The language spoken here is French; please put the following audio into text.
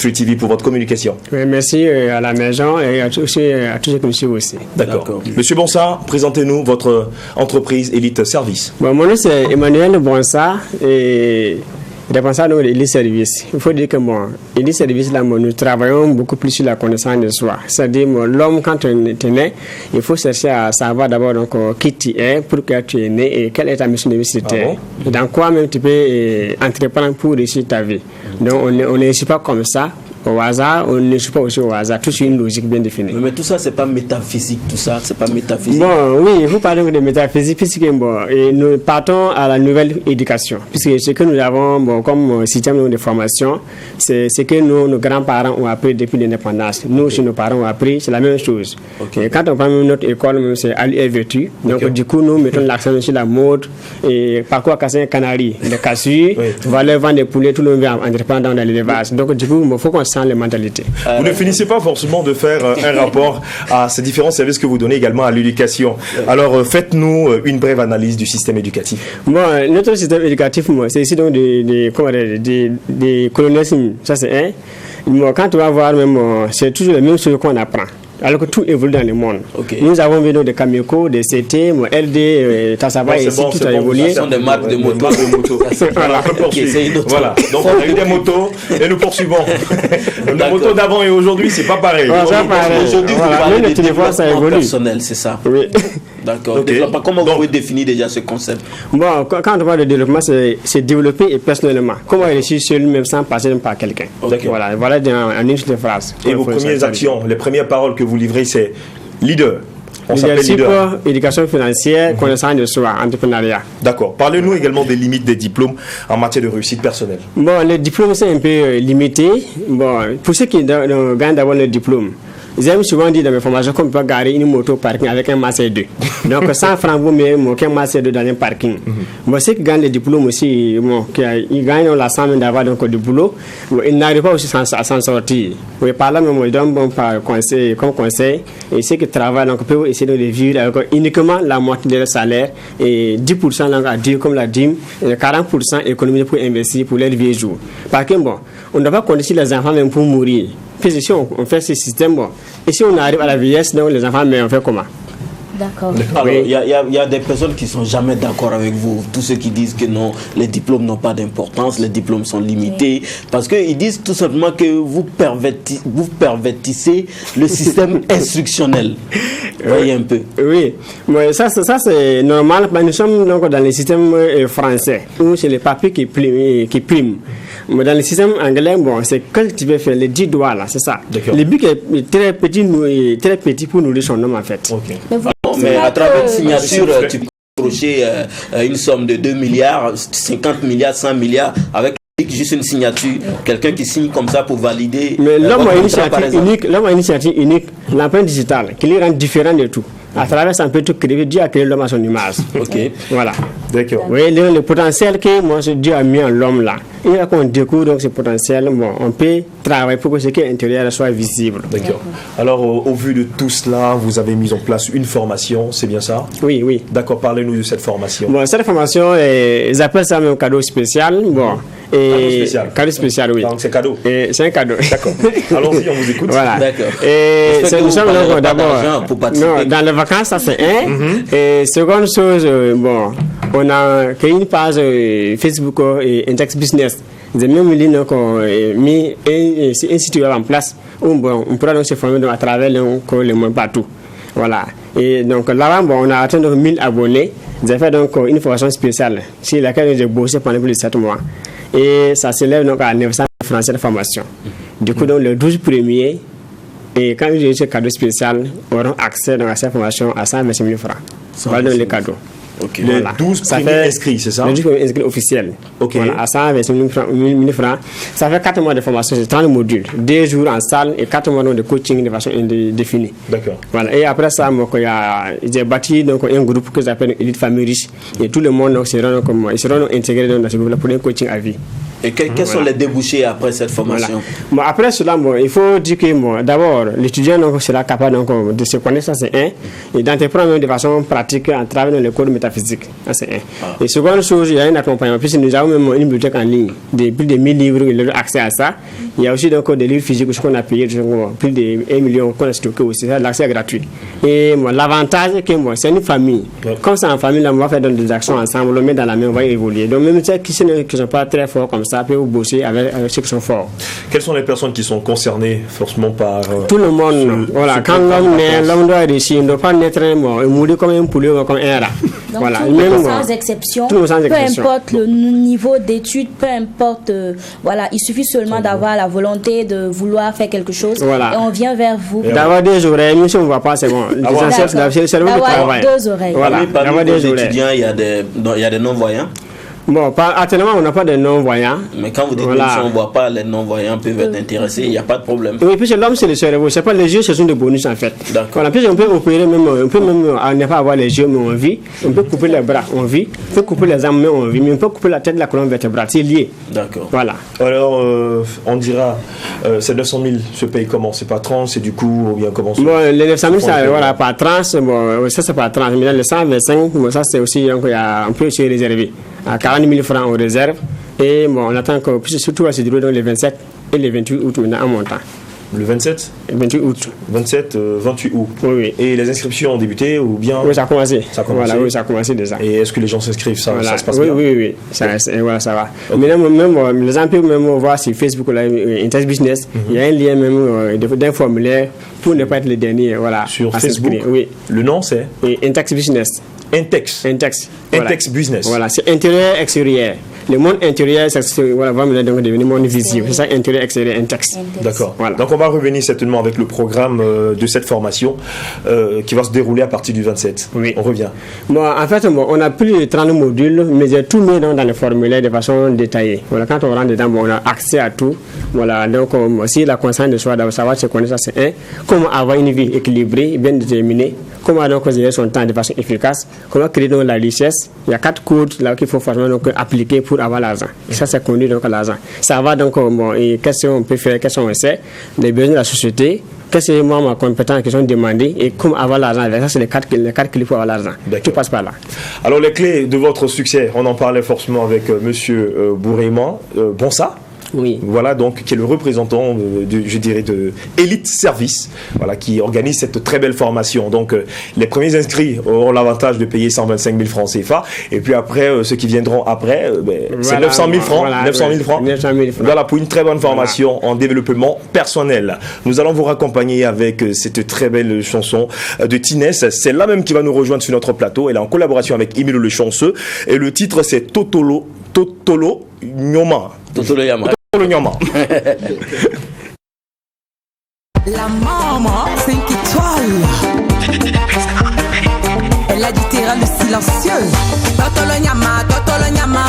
Tree TV pour votre communication. Oui, merci à la maison et à tous ceux qui me suivent aussi. D'accord. Monsieur Bonsard, présentez-nous votre entreprise Elite Service. Bon, mon nom c'est Emmanuel Bonsard et responsable de l'Elite Service. Il faut dire que Elite Service, là, nous travaillons beaucoup plus sur la connaissance de soi. C'est-à-dire, l'homme, quand on est né, il faut chercher à savoir d'abord donc, qui tu es, pourquoi tu es né et quelle est ta mission de vie sur terre. Dans quoi même tu peux entreprendre pour réussir ta vie. Donc, on ne réussit pas comme ça. Au hasard, on ne suit pas aussi au hasard, tout sur une logique bien définie. Mais tout ça, c'est pas métaphysique, tout ça, c'est pas métaphysique. Bon, oui, vous parlez de métaphysique, puisque et nous partons à la nouvelle éducation. Puisque ce que nous avons comme système de formation, c'est ce que nos grands-parents ont appris depuis l'indépendance. Nous, chez nos parents, ont appris, c'est la même chose. Et quand on prend notre école, c'est Ali et Vertu. Donc, du coup, nous mettons l'accent sur la mode, et parcours Cassin Canari, les cassures, valeur vendre des poulets, tout le monde entreprendre dans l'élevage. Donc, du coup, il faut qu'on les mentalités. Vous ne finissez pas forcément de faire un rapport à ces différents services que vous donnez également à l'éducation. Alors, faites-nous une brève analyse du système éducatif. Bon, notre système éducatif, c'est ici donc des colonialismes. Ça, c'est un. Quand tu vas voir, même, c'est toujours les mêmes choses qu'on apprend. Alors que tout évolue dans le monde. Nous avons vu des Cameco, des CT, LD, Tassava, et ici tout a évolué. Ce sont des marques de motos. Voilà, donc on a eu des motos et nous poursuivons. Les motos d'avant et aujourd'hui, c'est pas pareil. Aujourd'hui, vous parlez de développement personnel, c'est ça? Oui. D'accord. Comment vous pouvez définir déjà ce concept? Bon, quand on parle de développement, c'est développer et personnellement. Comment réussir seul, même sans passer par quelqu'un. Voilà en une seule phrase. Et vos premières actions, les premières paroles que vous livrez, c'est leader. On s'appelle leader. Éducation financière, connaissance de soi, entrepreneuriat. D'accord. Parlez-nous également des limites des diplômes en matière de réussite personnelle. Bon, les diplômes, c'est un peu limité. Bon, pour ceux qui gagnent d'avoir le diplôme, j'aime souvent dire dans mes formations qu'on peut pas garer une moto parking avec un Master 2. Donc 100 francs vaut mieux qu'un Master 2 dans un parking. Bon, ceux qui gagnent les diplômes aussi, ils gagnent la somme d'avoir donc du boulot, ils n'arrivent pas aussi à s'en sortir. Oui, par là même, ils donnent comme conseil, et ceux qui travaillent donc peuvent essayer de vivre avec uniquement la moitié de leur salaire et 10% donc à dire comme la dîme, et 40% économisé pour investir pour leurs vieux jours. Parce que bon, on ne doit pas conditionner les enfants même pour mourir. Puis si on fait ce système, et si on arrive à la vieillesse, donc les enfants, mais on fait comment? D'accord. Alors, il y a des personnes qui ne sont jamais d'accord avec vous. Tous ceux qui disent que non, les diplômes n'ont pas d'importance, les diplômes sont limités. Parce qu'ils disent tout simplement que vous pervertissez le système instructionnel. Voyez un peu. Oui, mais ça c'est normal. Nous sommes donc dans le système français, où c'est les papiers qui priment. Mais dans le système anglais, c'est que tu veux faire les 10 doigts là, c'est ça. Le but est très petit pour nourrir son homme en fait. Mais à travers une signature, tu peux approcher une somme de 2 milliards, 50 milliards, 100 milliards avec juste une signature, quelqu'un qui signe comme ça pour valider. Mais l'homme a une initiative unique, l'empreinte digitale, qui lui rend différent de tout. À travers ça, on peut tout créer. Dieu a créé l'homme à son image. Voilà. D'accord. Oui, le potentiel que Dieu a mis en l'homme là. Et là qu'on découvre donc ce potentiel, on peut travailler pour que ce qui est intérieur soit visible. D'accord. Alors, au vu de tout cela, vous avez mis en place une formation, c'est bien ça? Oui. D'accord, parlez-nous de cette formation. Bon, cette formation, ils appellent ça même cadeau spécial. Cadeau spécial, oui. Donc c'est cadeau. C'est un cadeau. D'accord. Allons-y, on vous écoute. Voilà. D'accord. Et nous sommes d'abord dans les vacances, ça c'est un. Et seconde chose, on a créé une page Facebook et Index Business. J'ai même mis un site web en place où on pourra donc se former à travers le monde partout. Voilà. Et donc là-bas, on a atteint 1000 abonnés. J'ai fait donc une formation spéciale sur laquelle j'ai bossé pendant plus de 7 mois. Et ça s'élève donc à 900 francs de formation. Du coup, donc les 12 premiers, et quand j'ai eu ce cadeau spécial, auront accès donc à cette formation à 125 000 francs. Voilà donc les cadeaux. Les 12 premiers inscrits, c'est ça? Les 12 premiers inscrits officiels. Voilà, à 125 000 francs. Ça fait 4 mois de formation, c'est 30 modules. 2 jours en salle et 4 mois de coaching de façon définie. D'accord. Voilà. Et après ça, j'ai bâti donc, un groupe que j'appelle Elite Famille Riche. Et tout le monde donc, ils seront intégrés dans ce groupe pour un coaching à vie. Et quels sont les débouchés après cette formation? Bon, après cela, il faut dire que d'abord, l'étudiant sera capable de se connaître, ça c'est un, et d'entreprendre de façon pratique en travaillant dans le cours métaphysique, ça c'est un. Et seconde chose, il y a un accompagnement, puisque nous avons même une bibliothèque en ligne, plus de 1000 livres, il a accès à ça. Il y a aussi donc des livres physiques qu'on a payé, plus de 1 million qu'on a stocké aussi, l'accès est gratuit. Et l'avantage c'est que c'est une famille. Comme c'est en famille, là, on va faire des actions ensemble, on le met dans la main, on va évoluer. Donc même ceux qui ne sont pas très forts comme ça, peuvent bosser avec ceux qui sont forts. Quelles sont les personnes qui sont concernées forcément par tout le monde? Voilà, quand l'homme naît, l'homme doit réussir, il ne doit pas naître mort, il mourir comme un poulet ou comme un rat. Donc, voilà, même sans exception, peu importe le niveau d'études, peu importe, voilà, il suffit seulement d'avoir la volonté de vouloir faire quelque chose, voilà. Et on vient vers vous. D'avoir des oreilles, même si on ne voit pas, c'est bon. L'essentiel, c'est le cerveau qui travaille. Deux oreilles. Voilà. Parmi les étudiants, il y a des non-voyants. Bon, actuellement, on n'a pas de non-voyants. Mais quand vous dites que si on ne voit pas, les non-voyants peuvent être intéressés, il n'y a pas de problème. Oui, puis l'homme, c'est le cerveau. C'est pas les yeux, ce sont des bonus en fait. D'accord. Voilà, puis on peut opérer, on peut même ne pas avoir les yeux, mais on vit. On peut couper les bras, on vit. On peut couper les jambes, mais on vit. Mais on peut couper la tête de la colonne vertébrale. C'est lié. D'accord. Voilà. Alors, on dira, ces 900 000 se payent comment? C'est par tranche, c'est du coup, ou bien comment? Bon, les 900 000, ça, voilà, par tranche. Bon, ça, c'est par tranche. Mais dans les 125, bon, ça, c'est aussi, donc, on peut aussi réserver à 40 000 francs en réserve. Et bon, on attend que, surtout à se dérouler dans les 27 et les 28 août maintenant en montant. Le 27 28 août. 27, 28 août. Oui, oui. Et les inscriptions ont débuté ou bien? Oui, ça a commencé. Ça a commencé. Voilà, oui, ça a commencé déjà. Et est-ce que les gens s'inscrivent? Ça, voilà. Ça se passe oui, bien? Oui. Voilà, ça va. Okay. Mais même, les gens peuvent même voir sur Facebook, là, Intex Business, il y a un lien même d'un formulaire pour ne pas être le dernier. Voilà, sur Facebook? Oui. Le nom c'est? Intex Business. Intex. Voilà. Intex Business. Voilà, c'est intérieur, extérieur. Le monde intérieur, voilà, va donc devenir monde visible. C'est ça, intérieur, extérieur, Intex. D'accord. Voilà. Donc on va revenir certainement avec le programme de cette formation qui va se dérouler à partir du 27. Oui. On revient. Bon, en fait, on a plus de 30 modules, mais j'ai tout mis dans le formulaire de façon détaillée. Voilà, quand on rentre dedans, on a accès à tout. Voilà, donc aussi la conscience de soi, d'avoir savoir se connaître, ça c'est un. Comment avoir une vie équilibrée, bien déterminée. Comment donc gérer son temps de façon efficace. Comment créer donc la richesse. Il y a 4 codes là qu'il faut forcément donc appliquer pour avoir l'argent. Et ça, c'est conduit donc à l'argent. Ça va donc, bon, et qu'est-ce qu'on peut faire, qu'est-ce qu'on sait, les besoins de la société, qu'est-ce que moi, ma compétence qui sont demandées et comment avoir l'argent. Ça, c'est les quatre clés pour avoir l'argent. Tout passe par là. Alors, les clés de votre succès, on en parlait forcément avec monsieur Bourréman. Bonsa. Oui. Voilà, donc, qui est le représentant, je dirais, de Elite Service, voilà, qui organise cette très belle formation. Donc, les premiers inscrits auront l'avantage de payer 125 000 francs CFA. Et puis après, ceux qui viendront après, c'est 900 000 francs. Voilà, 900 000 francs. 900 000 francs. Voilà, pour une très bonne formation en développement personnel. Nous allons vous raccompagner avec cette très belle chanson de Tinès. C'est la même qui va nous rejoindre sur notre plateau. Elle est en collaboration avec Emilio Le Chanceux. Et le titre, c'est Totolo Nyoma. Totolo Yama. Le Nyama. La maman, 5 étoiles. Elle a du terrain, le silencieux. Totolo Nyama, Totolo Nyama.